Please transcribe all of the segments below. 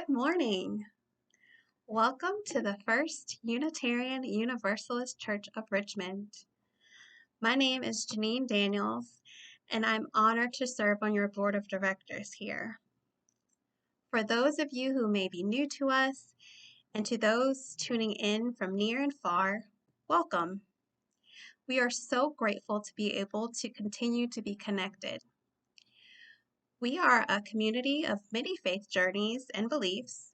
morning. Welcome to the First Unitarian Universalist Church of Richmond. My name is Jeanne Daniels, and I'm honored to serve on your board of directors here. For those of you who may be new to us, and to those tuning in from near and far, welcome. We are so grateful to be able to continue to be connected. We are a community of many faith journeys and beliefs,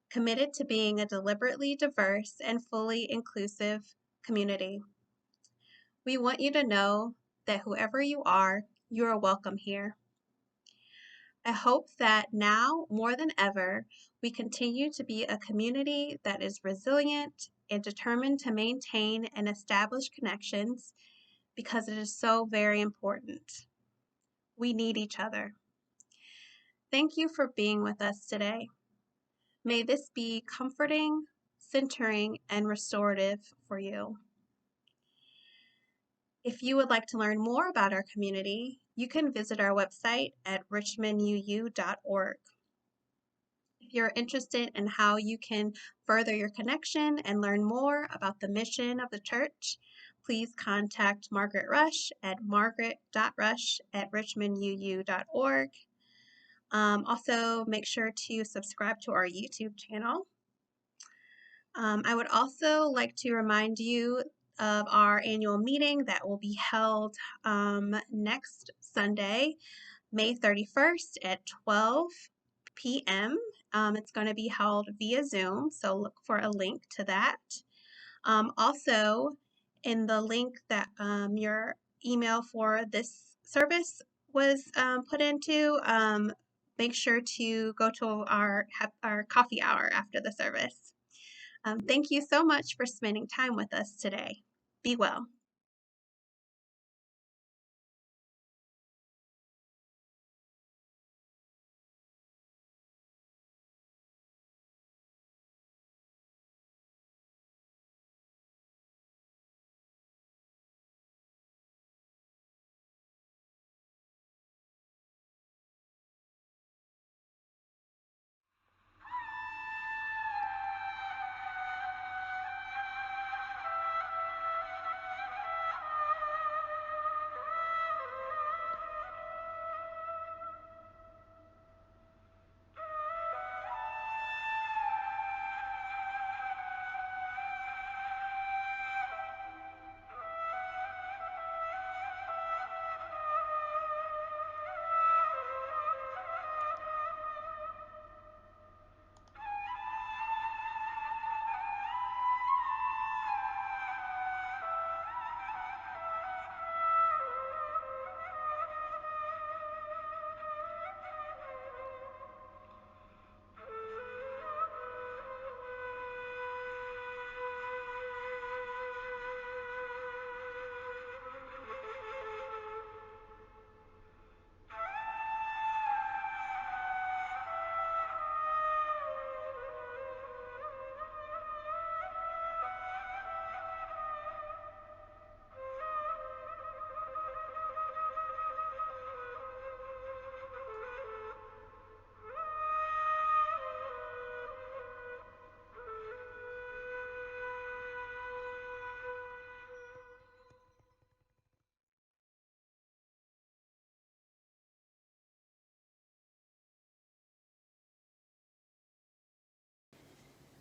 committed to being a deliberately diverse and fully inclusive community. We want you to know that whoever you are welcome here. I hope that now, more than ever, we continue to be a community that is resilient and determined to maintain and establish connections because it is so very important. We need each other. Thank you for being with us today. May this be comforting, centering, and restorative for you. If you would like to learn more about our community, you can visit our website at richmonduu.org. If you're interested in how you can further your connection and learn more about the mission of the church, please contact Margaret Rush at margaret.rush@richmonduu.org. Also, make sure to subscribe to our YouTube channel. I would also like to remind you of our annual meeting that will be held next Sunday, May 31st at 12 p.m. It's going to be held via Zoom, so look for a link to that. Also, in the link that your email for this service was put into, make sure to go to our coffee hour after the service. Thank you so much for spending time with us today. Be well.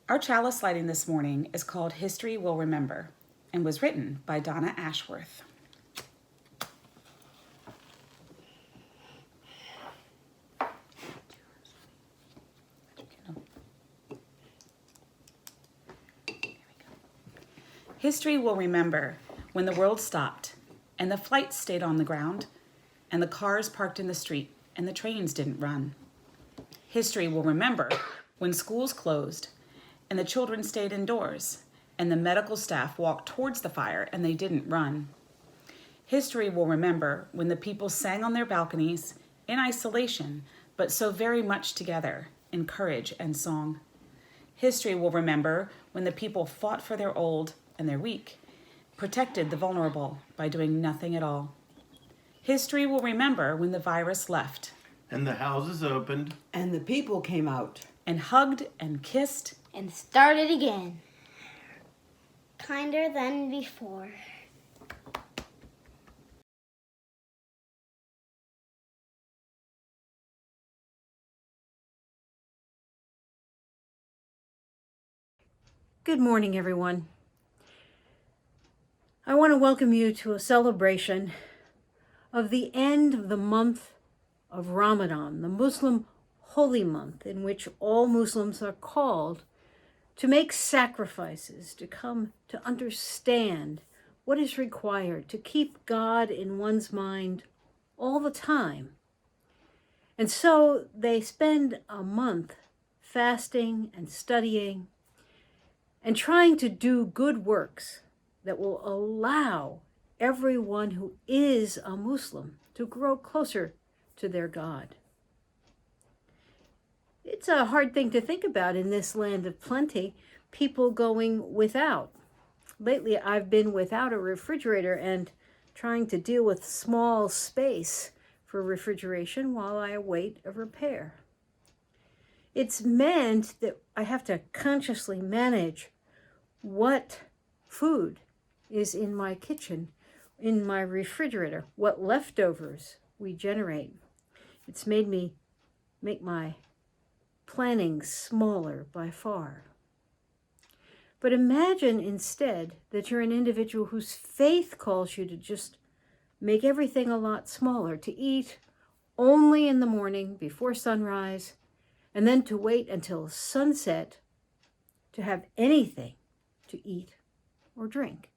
Our chalice lighting this morning is called History Will Remember and was written by Donna Ashworth. History will remember when the world stopped and the flights stayed on the ground and the cars parked in the street and the trains didn't run. History will remember when schools closed and the children stayed indoors, and the medical staff walked towards the fire and they didn't run. History will remember when the people sang on their balconies, in isolation, but so very much together, in courage and song. History will remember when the people fought for their old and their weak, protected the vulnerable by doing nothing at all. History will remember when the virus left. And the houses opened. And the people came out. and hugged and kissed and started again. Kinder than before. Good morning, everyone. I want to welcome you to a celebration of the end of the month of Ramadan, the Muslim holy month in which all Muslims are called to make sacrifices, to come to understand what is required to keep God in one's mind all the time. And so they spend a month fasting and studying and trying to do good works that will allow everyone who is a Muslim to grow closer to their God. It's a hard thing to think about in this land of plenty, people going without. Lately, I've been without a refrigerator and trying to deal with small space for refrigeration while I await a repair. It's meant that I have to consciously manage what food is in my kitchen, in my refrigerator, what leftovers we generate. It's made me make my planning smaller by far. But imagine instead that you're an individual whose faith calls you to just make everything a lot smaller, to eat only in the morning before sunrise, and then to wait until sunset to have anything to eat or drink.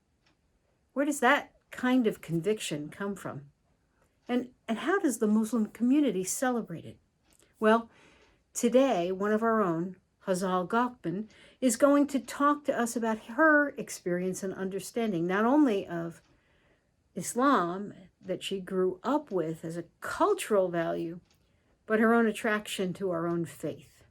Where does that kind of conviction come from? And how does the Muslim community celebrate it? Well, today, one of our own, Hazal Gokmen, is going to talk to us about her experience and understanding, not only of Islam that she grew up with as a cultural value, but her own attraction to our own faith.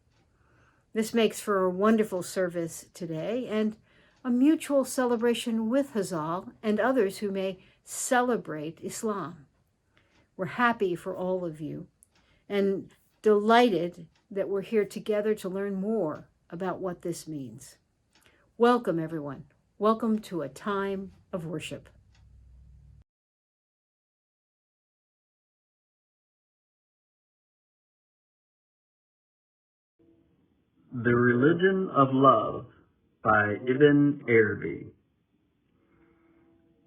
This makes for a wonderful service today and a mutual celebration with Hazal and others who may celebrate Islam. We're happy for all of you and delighted that we're here together to learn more about what this means. Welcome, everyone. Welcome to a time of worship. The Religion of Love by Ibn Arabi.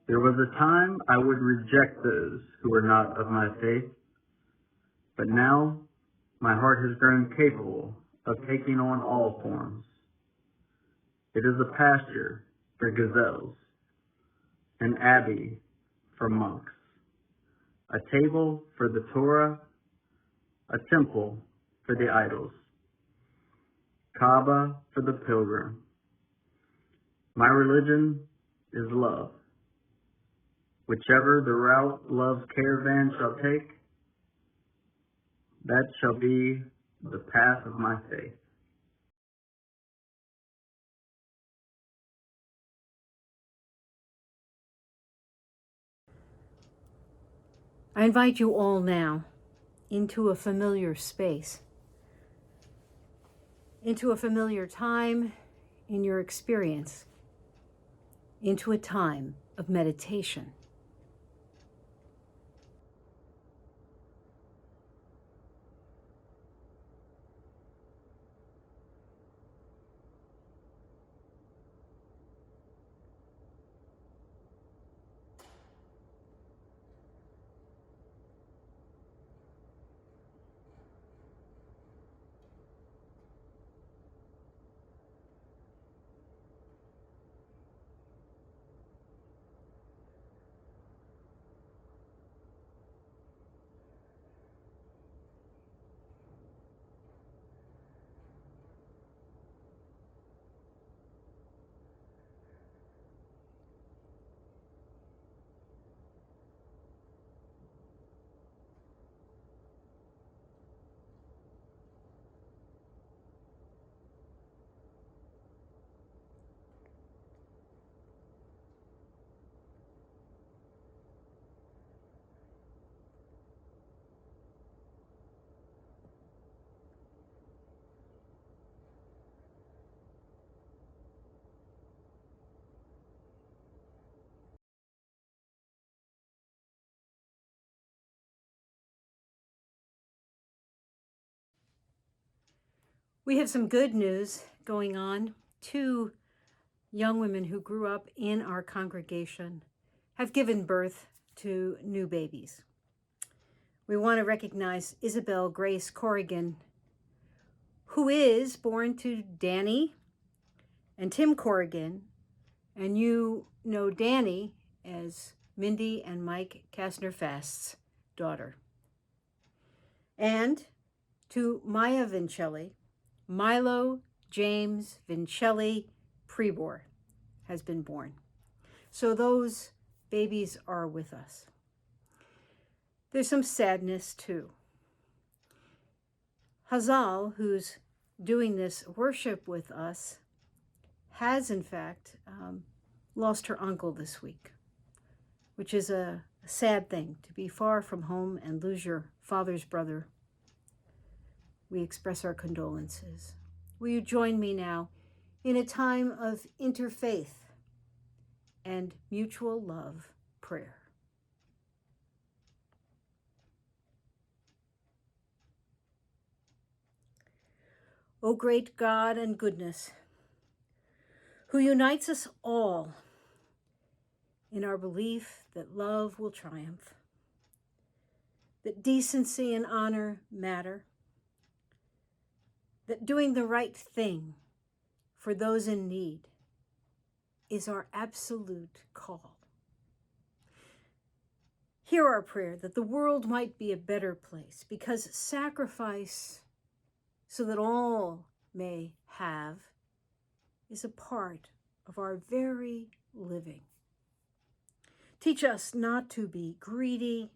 There was a time I would reject those who were not of my faith, but now my heart has grown capable of taking on all forms. It is a pasture for gazelles, an abbey for monks, a table for the Torah, a temple for the idols, Kaaba for the pilgrim. My religion is love. Whichever the route love's caravan shall take, that shall be the path of my faith. I invite you all now into a familiar space, into a familiar time in your experience, into a time of meditation. We have some good news going on. 2 young women who grew up in our congregation have given birth to new babies. We want to recognize Isabel Grace Corrigan, who is born to Danny and Tim Corrigan, and you know Danny as Mindy and Mike Kastner-Fast's daughter. And to Maya Vincelli, Milo James Vincelli Prebor has been born. So those babies are with us. There's some sadness too. Hazal, who's doing this worship with us, has in fact lost her uncle this week, which is a sad thing, to be far from home and lose your father's brother. We express our condolences. Will you join me now in a time of interfaith and mutual love prayer? O great God and goodness, who unites us all in our belief that love will triumph, that decency and honor matter, that doing the right thing for those in need is our absolute call. Hear our prayer that the world might be a better place, because sacrifice so that all may have is a part of our very living. Teach us not to be greedy,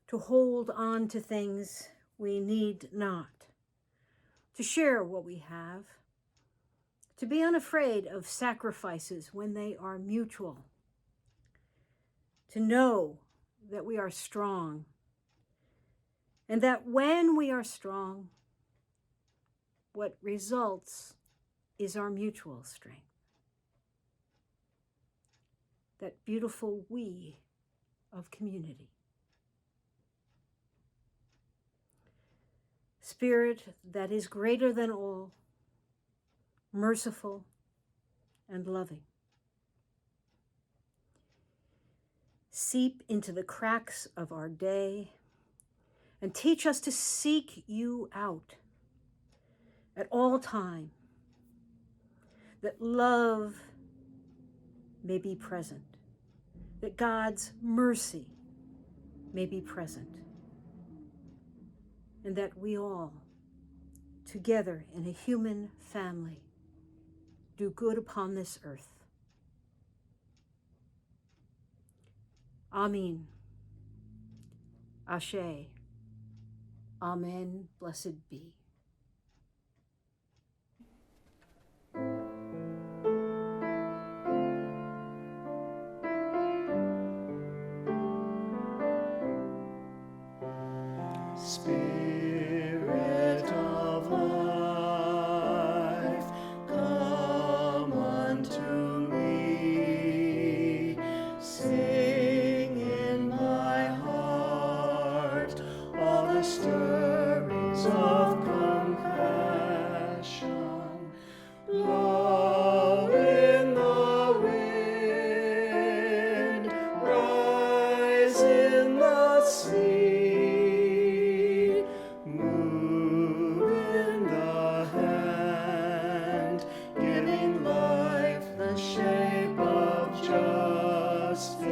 to hold on to things we need not, to share what we have, to be unafraid of sacrifices when they are mutual, to know that we are strong, and that when we are strong, what results is our mutual strength. That beautiful we of community. Spirit that is greater than all, merciful and loving. Seep into the cracks of our day and teach us to seek you out at all time, that love may be present, that God's mercy may be present, and that we all, together in a human family, do good upon this earth. Amen. Ashe. Amen. Blessed be. Spirit of life, come unto me. Sing in my heart all the stirrings of compassion. Blow in the wind, rise in the sea. Move in the hand, giving life the shape of justice.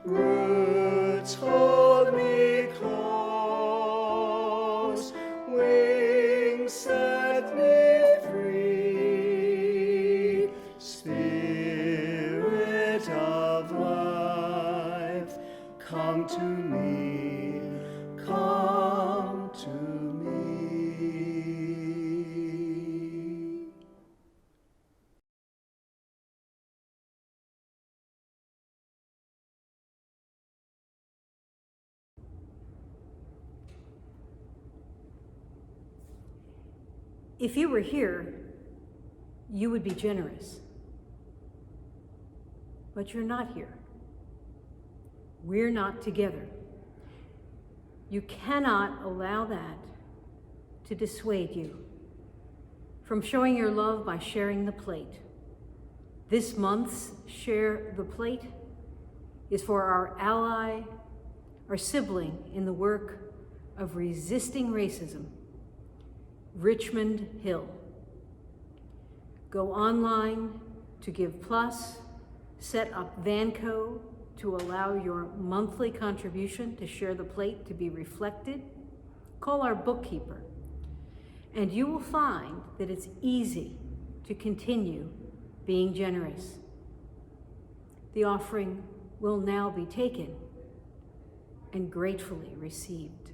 Roots hold me close, wings set me free. Spirit of life, come to me, come to me. If you were here, you would be generous. But you're not here. We're not together. You cannot allow that to dissuade you from showing your love by sharing the plate. This month's Share the Plate is for our ally, our sibling in the work of resisting racism, Richmond Hill. Go online to Give Plus, set up Vanco to allow your monthly contribution to Share the Plate to be reflected. Call our bookkeeper, and you will find that it's easy to continue being generous. The offering will now be taken and gratefully received.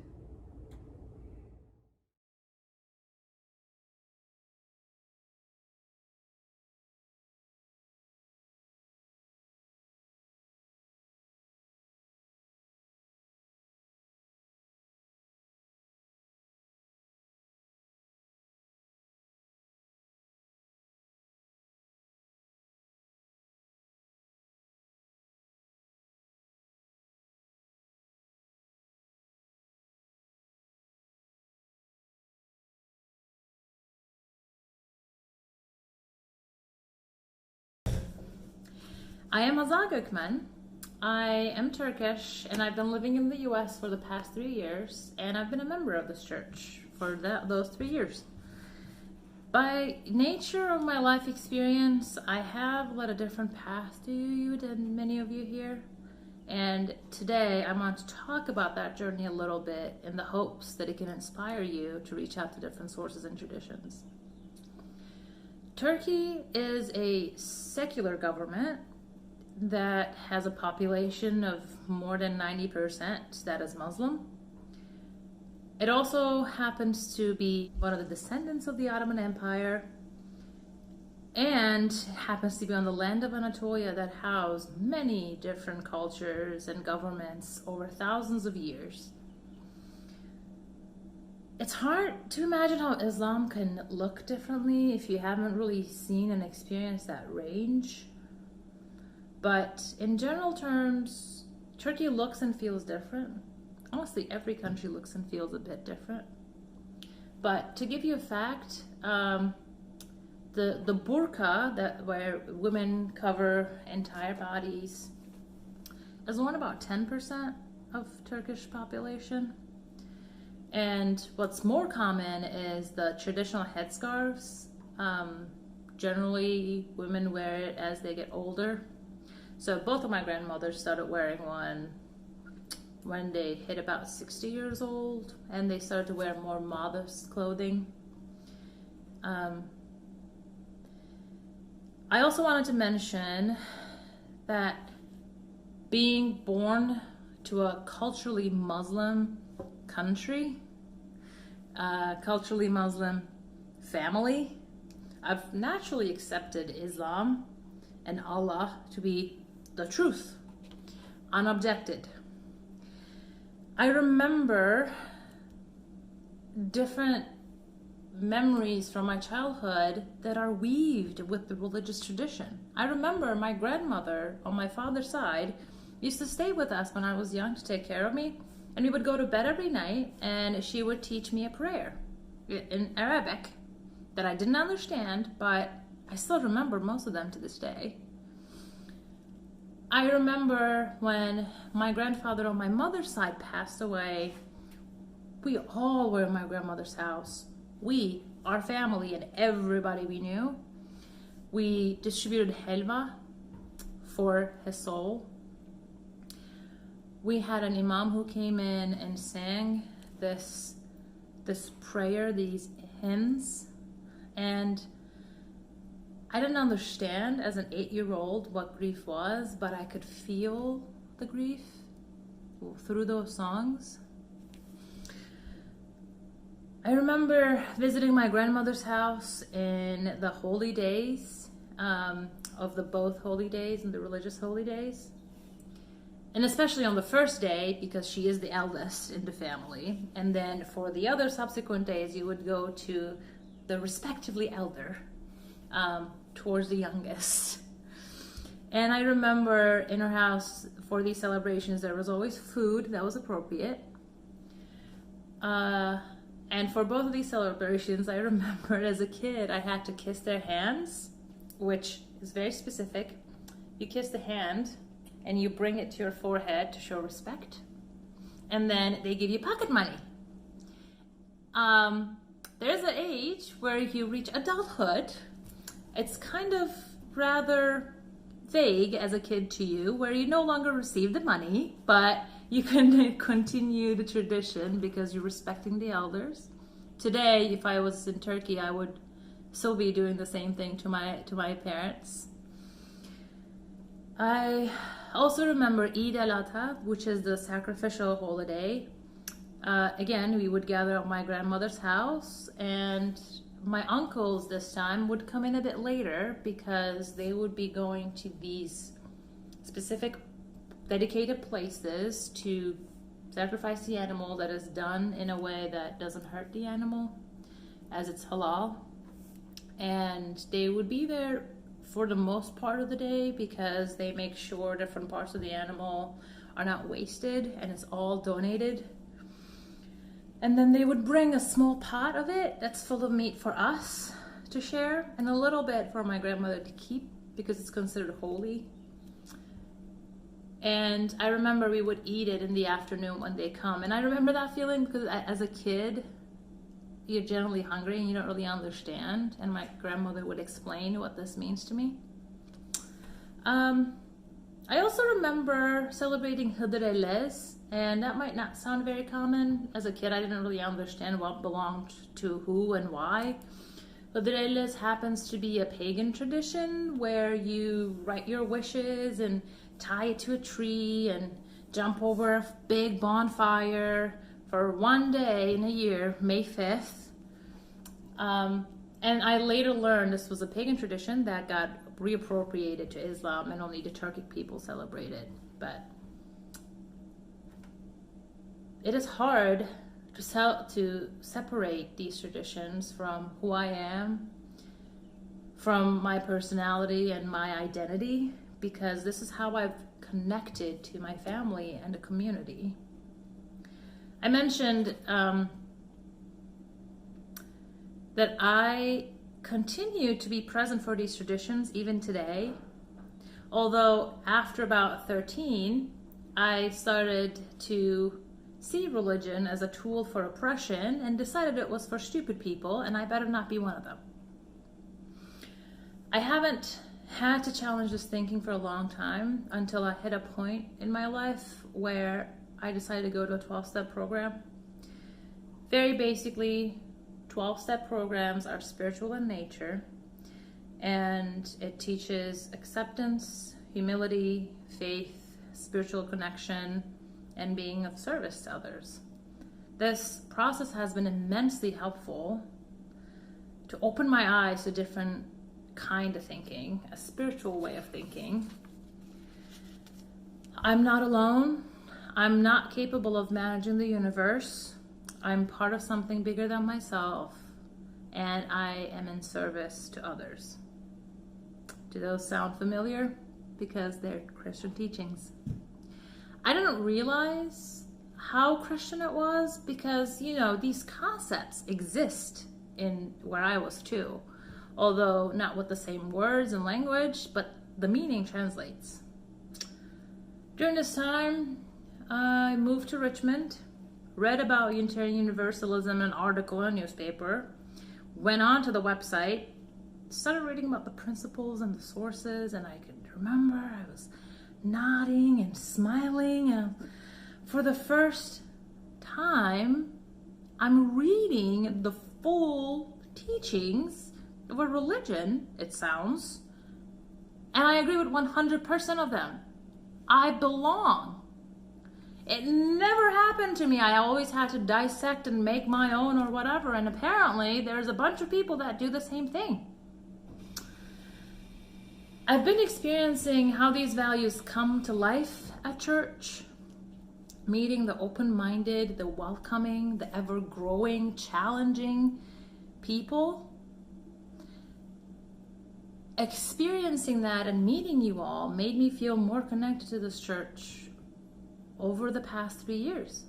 I am Hazal Gokmen. I am Turkish, and I've been living in the U.S. for the past 3 years, and I've been a member of this church for those 3 years. By nature of my life experience, I have led a different path to you than many of you here, and today I want to talk about that journey a little bit in the hopes that it can inspire you to reach out to different sources and traditions. Turkey is a secular government that has a population of more than 90% that is Muslim. It also happens to be one of the descendants of the Ottoman Empire and happens to be on the land of Anatolia that housed many different cultures and governments over thousands of years. It's hard to imagine how Islam can look differently if you haven't really seen and experienced that range. But in general terms, Turkey looks and feels different. Honestly, every country looks and feels a bit different. But to give you a fact, the burqa, where women cover entire bodies, is only about 10% of Turkish population. And what's more common is the traditional headscarves. Generally, women wear it as they get older. So both of my grandmothers started wearing one when they hit about 60 years old, and they started to wear more modest clothing. I also wanted to mention that being born to a culturally Muslim country, culturally Muslim family, I've naturally accepted Islam and Allah to be the truth, unobjected. I remember different memories from my childhood that are weaved with the religious tradition. I remember my grandmother on my father's side used to stay with us when I was young to take care of me, and we would go to bed every night and she would teach me a prayer in Arabic that I didn't understand, but I still remember most of them to this day. I remember when my grandfather on my mother's side passed away, we all were in my grandmother's house. We, our family, and everybody we knew. We distributed helva for his soul. We had an imam who came in and sang this prayer, these hymns, and I didn't understand as an 8-year-old what grief was, but I could feel the grief through those songs. I remember visiting my grandmother's house in the holy days, of the both holy days and the religious holy days. And especially on the first day, because she is the eldest in the family. And then for the other subsequent days, you would go to the respectively elder, towards the youngest. And I remember in her house for these celebrations, there was always food that was appropriate. And for both of these celebrations, I remember as a kid, I had to kiss their hands, which is very specific. You kiss the hand and you bring it to your forehead to show respect. And then they give you pocket money. There's an age where you reach adulthood. It's kind of rather vague as a kid to you, where you no longer receive the money, but you can continue the tradition because you're respecting the elders. Today, if I was in Turkey, I would still be doing the same thing to my parents. I also remember Eid al-Adha, which is the sacrificial holiday. Again, we would gather at my grandmother's house, and my uncles this time would come in a bit later because they would be going to these specific dedicated places to sacrifice the animal that is done in a way that doesn't hurt the animal, as it's halal. And they would be there for the most part of the day because they make sure different parts of the animal are not wasted and it's all donated. And then they would bring a small pot of it that's full of meat for us to share, and a little bit for my grandmother to keep because it's considered holy. And I remember we would eat it in the afternoon when they come. And I remember that feeling because as a kid, you're generally hungry and you don't really understand. And my grandmother would explain what this means to me. I also remember celebrating Hıdrellez, and that might not sound very common. As a kid, I didn't really understand what belonged to who and why. Hıdrellez happens to be a pagan tradition where you write your wishes and tie it to a tree and jump over a big bonfire for one day in a year, May 5th. And I later learned this was a pagan tradition that got reappropriated to Islam, and only the Turkic people celebrate it. But it is hard to separate these traditions from who I am, from my personality and my identity, because this is how I've connected to my family and the community. I mentioned that I continue to be present for these traditions even today, although after about 13, I started to see religion as a tool for oppression and decided it was for stupid people and I better not be one of them. I haven't had to challenge this thinking for a long time until I hit a point in my life where I decided to go to a 12-step program. Very basically, 12-step programs are spiritual in nature, and it teaches acceptance, humility, faith, spiritual connection, and being of service to others. This process has been immensely helpful to open my eyes to different kind of thinking, a spiritual way of thinking. I'm not alone. I'm not capable of managing the universe. I'm part of something bigger than myself, and I am in service to others. Do those sound familiar? Because they're Christian teachings. I didn't realize how Christian it was because, these concepts exist in where I was too. Although not with the same words and language, but the meaning translates. During this time, I moved to Richmond, read about Unitarian Universalism in an article in a newspaper, went on to the website, started reading about the principles and the sources, and I could remember I was nodding and smiling, and for the first time, I'm reading the full teachings of a religion, it sounds, and I agree with 100% of them. I belong. It never happened to me. I always had to dissect and make my own or whatever, and apparently there's a bunch of people that do the same thing. I've been experiencing how these values come to life at church, meeting the open-minded, the welcoming, the ever-growing, challenging people. Experiencing that and meeting you all made me feel more connected to this church over the past 3 years.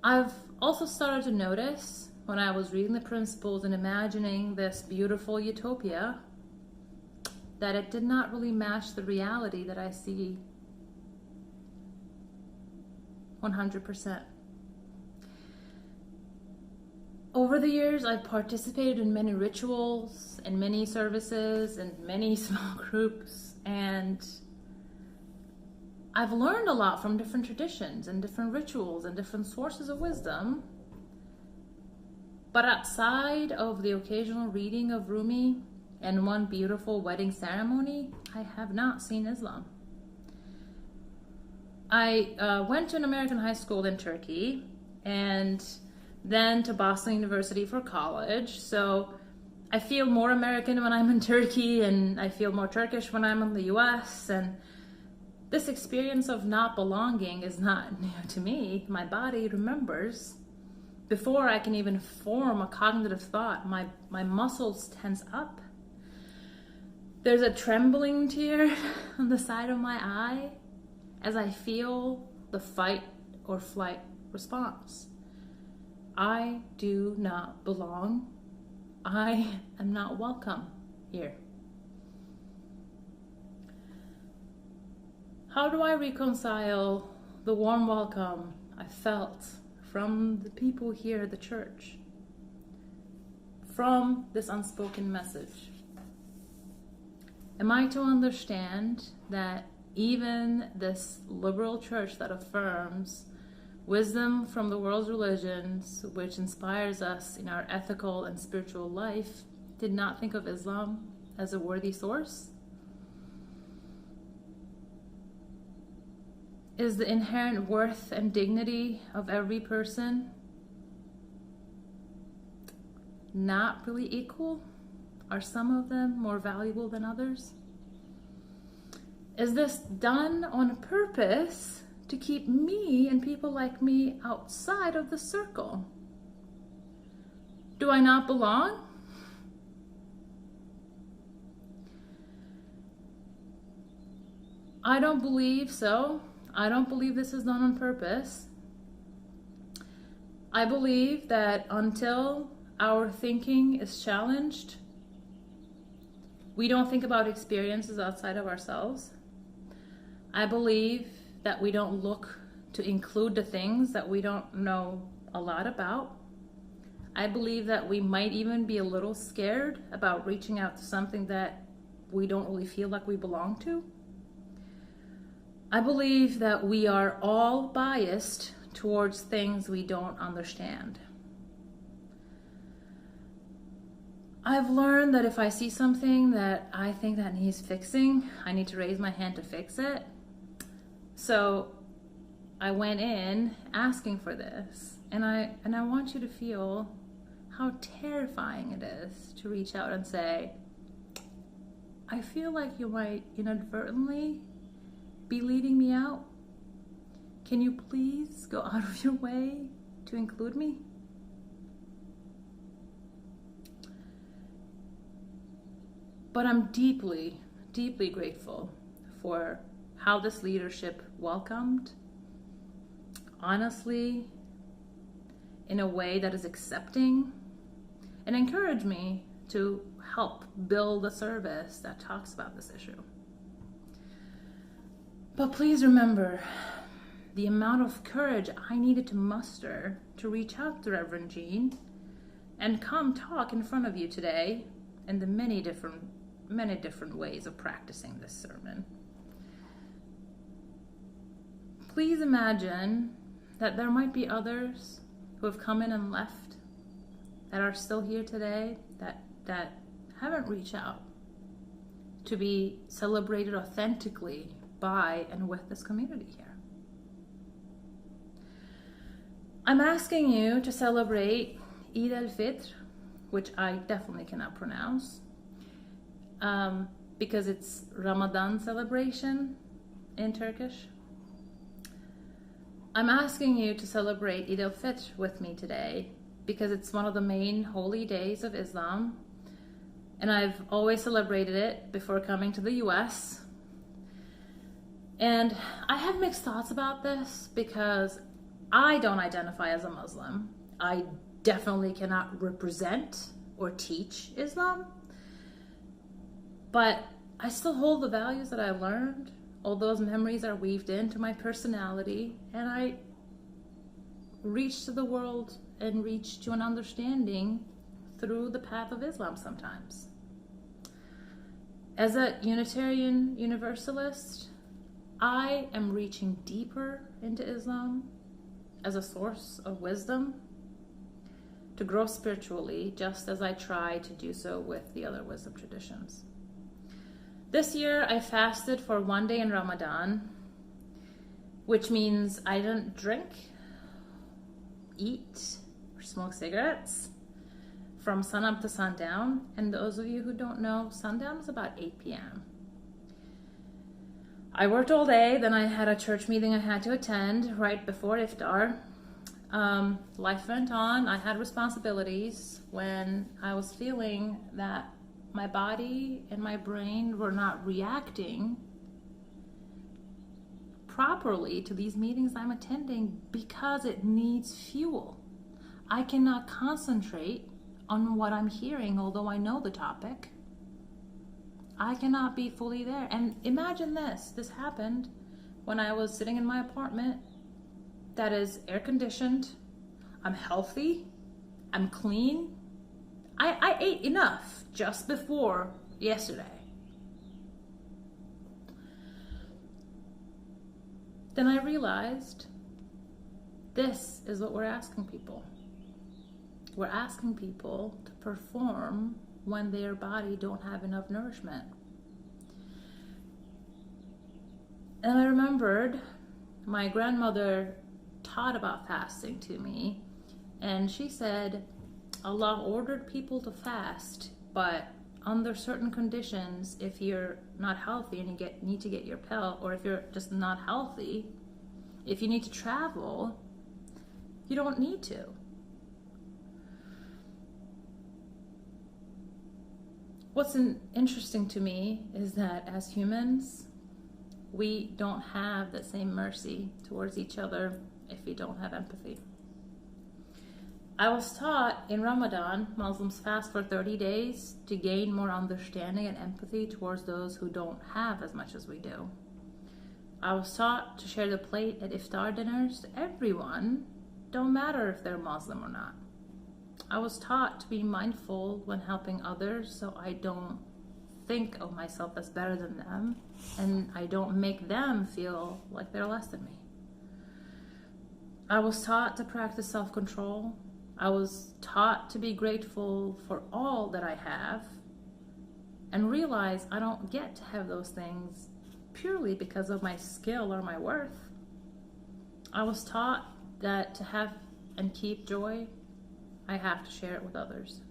I've also started to notice when I was reading the principles and imagining this beautiful utopia that it did not really match the reality that I see 100%. Over the years, I've participated in many rituals and many services and many small groups, and I've learned a lot from different traditions and different rituals and different sources of wisdom. But outside of the occasional reading of Rumi and one beautiful wedding ceremony, I have not seen Islam. I went to an American high school in Turkey and then to Boston University for college. So I feel more American when I'm in Turkey, and I feel more Turkish when I'm in the US. And this experience of not belonging is not new to me. My body remembers. Before I can even form a cognitive thought, my muscles tense up. There's a trembling tear on the side of my eye as I feel the fight or flight response. I do not belong. I am not welcome here. How do I reconcile the warm welcome I felt from the people here at the church, from this unspoken message? Am I to understand that even this liberal church that affirms wisdom from the world's religions, which inspires us in our ethical and spiritual life, did not think of Islam as a worthy source? Is the inherent worth and dignity of every person not really equal? Are some of them more valuable than others? Is this done on purpose to keep me and people like me outside of the circle? Do I not belong? I don't believe so. I don't believe this is done on purpose. I believe that until our thinking is challenged, we don't think about experiences outside of ourselves. I believe that we don't look to include the things that we don't know a lot about. I believe that we might even be a little scared about reaching out to something that we don't really feel like we belong to. I believe that we are all biased towards things we don't understand. I've learned that if I see something that I think that needs fixing, I need to raise my hand to fix it. So I went in asking for this, and I want you to feel how terrifying it is to reach out and say, I feel like you might inadvertently be leading me out. Can you please go out of your way to include me? But I'm deeply, deeply grateful for how this leadership welcomed, honestly, in a way that is accepting, and encouraged me to help build a service that talks about this issue. But please remember the amount of courage I needed to muster to reach out to Reverend Jeanne and come talk in front of you today in the many different ways of practicing this sermon. Please imagine that there might be others who have come in and left, that are still here today, that haven't reached out to be celebrated authentically by and with this community here. I'm asking you to celebrate Eid al-Fitr, which I definitely cannot pronounce, because it's Ramadan celebration in Turkish. I'm asking you to celebrate Eid al-Fitr with me today because it's one of the main holy days of Islam, and I've always celebrated it before coming to the US. And I have mixed thoughts about this because I don't identify as a Muslim. I definitely cannot represent or teach Islam. But I still hold the values that I've learned. All those memories are weaved into my personality, and I reach to the world and reach to an understanding through the path of Islam sometimes. As a Unitarian Universalist, I am reaching deeper into Islam as a source of wisdom to grow spiritually, just as I try to do so with the other wisdom traditions. This year, I fasted for 1 day in Ramadan, which means I didn't drink, eat, or smoke cigarettes from sunup to sundown. And those of you who don't know, sundown is about 8 p.m. I worked all day, then I had a church meeting I had to attend right before iftar. Life went on. I had responsibilities. When I was feeling that my body and my brain were not reacting properly to these meetings I'm attending because it needs fuel. I cannot concentrate on what I'm hearing, although I know the topic. I cannot be fully there. And imagine this happened when I was sitting in my apartment that is air conditioned. I'm healthy. I'm clean. I ate enough just before yesterday. Then I realized this is what we're asking people. We're asking people to perform when their body don't have enough nourishment. And I remembered my grandmother taught about fasting to me, and she said Allah ordered people to fast, but under certain conditions, if you're not healthy and you need to get your pill, or if you're just not healthy, if you need to travel, you don't need to. What's interesting to me is that as humans, we don't have the same mercy towards each other if we don't have empathy. I was taught in Ramadan, Muslims fast for 30 days to gain more understanding and empathy towards those who don't have as much as we do. I was taught to share the plate at iftar dinners to everyone, don't matter if they're Muslim or not. I was taught to be mindful when helping others so I don't think of myself as better than them and I don't make them feel like they're less than me. I was taught to practice self-control. I was taught to be grateful for all that I have and realize I don't get to have those things purely because of my skill or my worth. I was taught that to have and keep joy, I have to share it with others.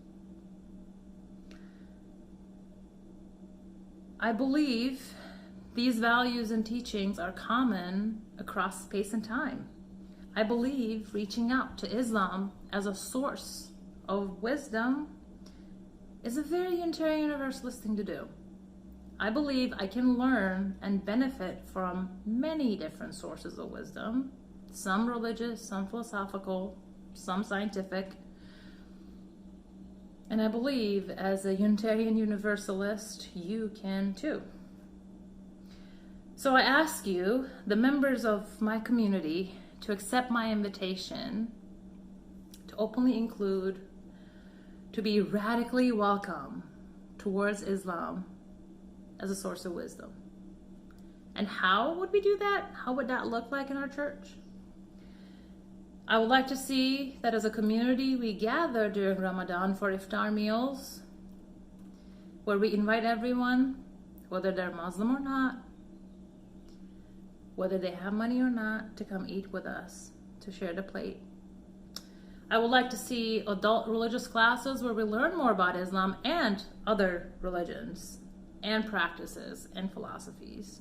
I believe these values and teachings are common across space and time. I believe reaching out to Islam as a source of wisdom is a very Unitarian Universalist thing to do. I believe I can learn and benefit from many different sources of wisdom, some religious, some philosophical, some scientific. And I believe as a Unitarian Universalist, you can too. So I ask you, the members of my community, to accept my invitation to openly include, to be radically welcome towards Islam as a source of wisdom. And how would we do that? How would that look like in our church? I would like to see that as a community we gather during Ramadan for iftar meals, where we invite everyone, whether they're Muslim or not, whether they have money or not, to come eat with us, to share the plate. I would like to see adult religious classes where we learn more about Islam and other religions and practices and philosophies.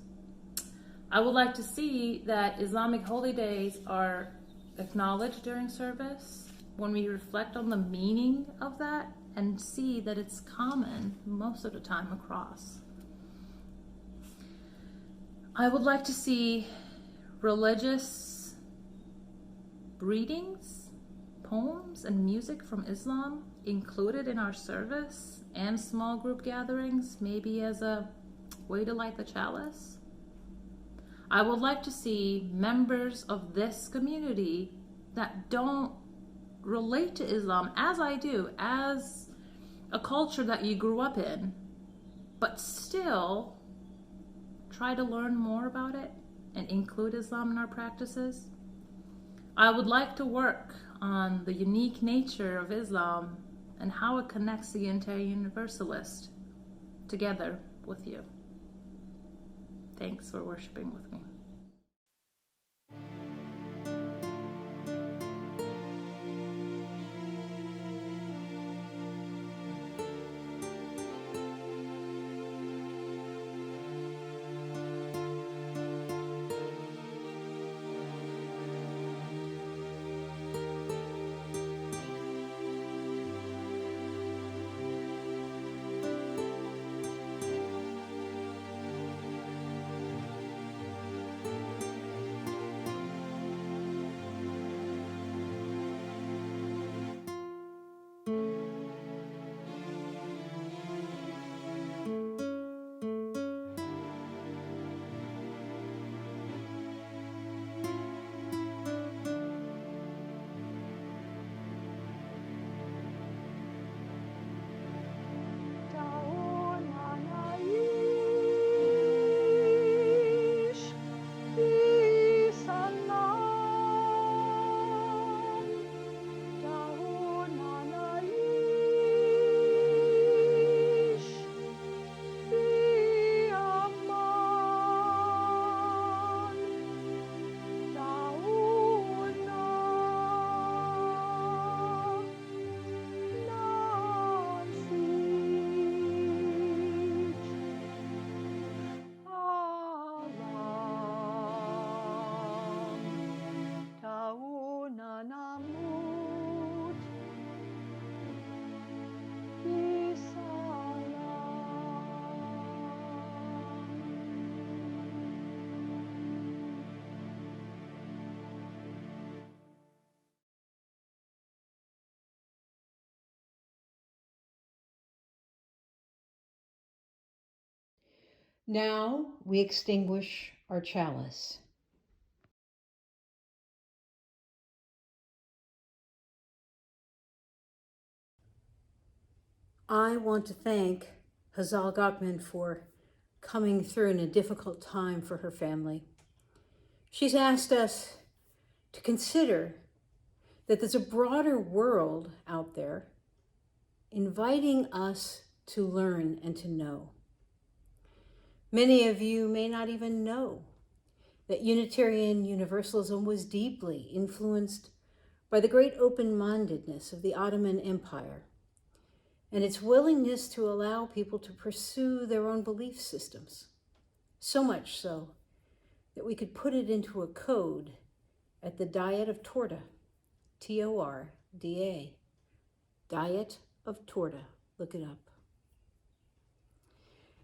I would like to see that Islamic holy days are acknowledged during service, when we reflect on the meaning of that and see that it's common most of the time across. I would like to see religious readings, poems, and music from Islam included in our service and small group gatherings, maybe as a way to light the chalice. I would like to see members of this community that don't relate to Islam as I do, as a culture that you grew up in, but still try to learn more about it and include Islam in our practices. I would like to work on the unique nature of Islam and how it connects the Unitarian Universalist together with you. Thanks for worshiping with me. Now we extinguish our chalice. I want to thank Hazal Gokmen for coming through in a difficult time for her family. She's asked us to consider that there's a broader world out there inviting us to learn and to know. Many of you may not even know that Unitarian Universalism was deeply influenced by the great open-mindedness of the Ottoman Empire and its willingness to allow people to pursue their own belief systems. So much so that we could put it into a code at the Diet of Torda, T-O-R-D-A, Diet of Torda. Look it up.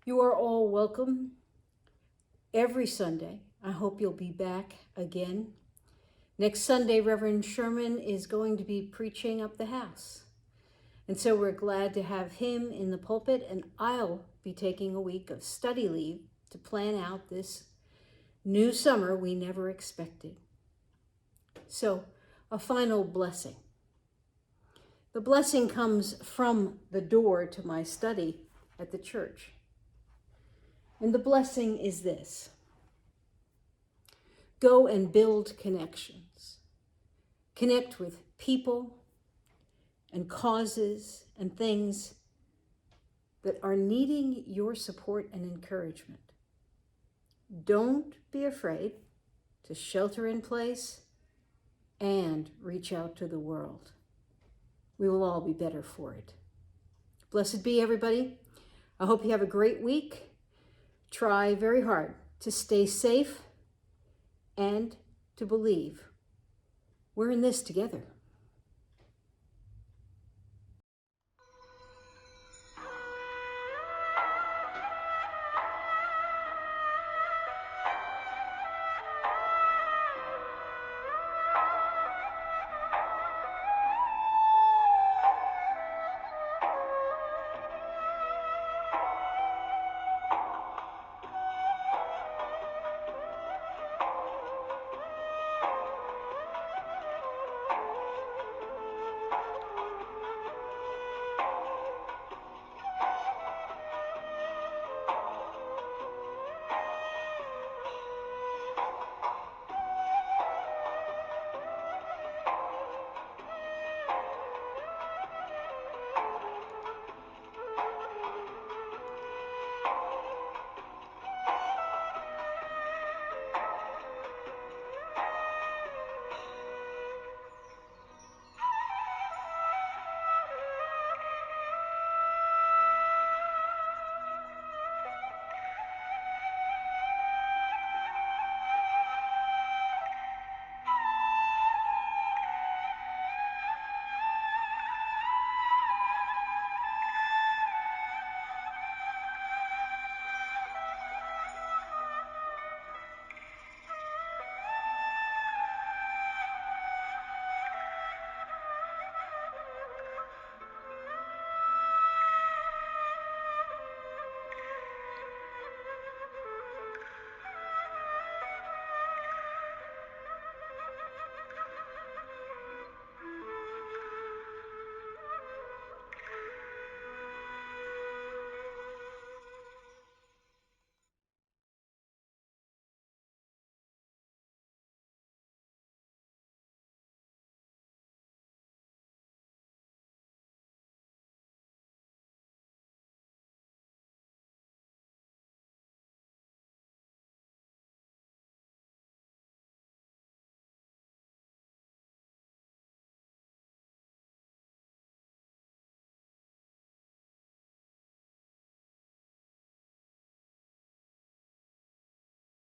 You are all welcome every Sunday. I hope you'll be back again. Next Sunday, Reverend Sherman is going to be preaching up the house. And so we're glad to have him in the pulpit, and I'll be taking a week of study leave to plan out this new summer we never expected. So, a final blessing. The blessing comes from the door to my study at the church. And the blessing is this: go and build connections. Connect with people and causes and things that are needing your support and encouragement. Don't be afraid to shelter in place and reach out to the world. We will all be better for it. Blessed be everybody. I hope you have a great week. Try very hard to stay safe and to believe we're in this together.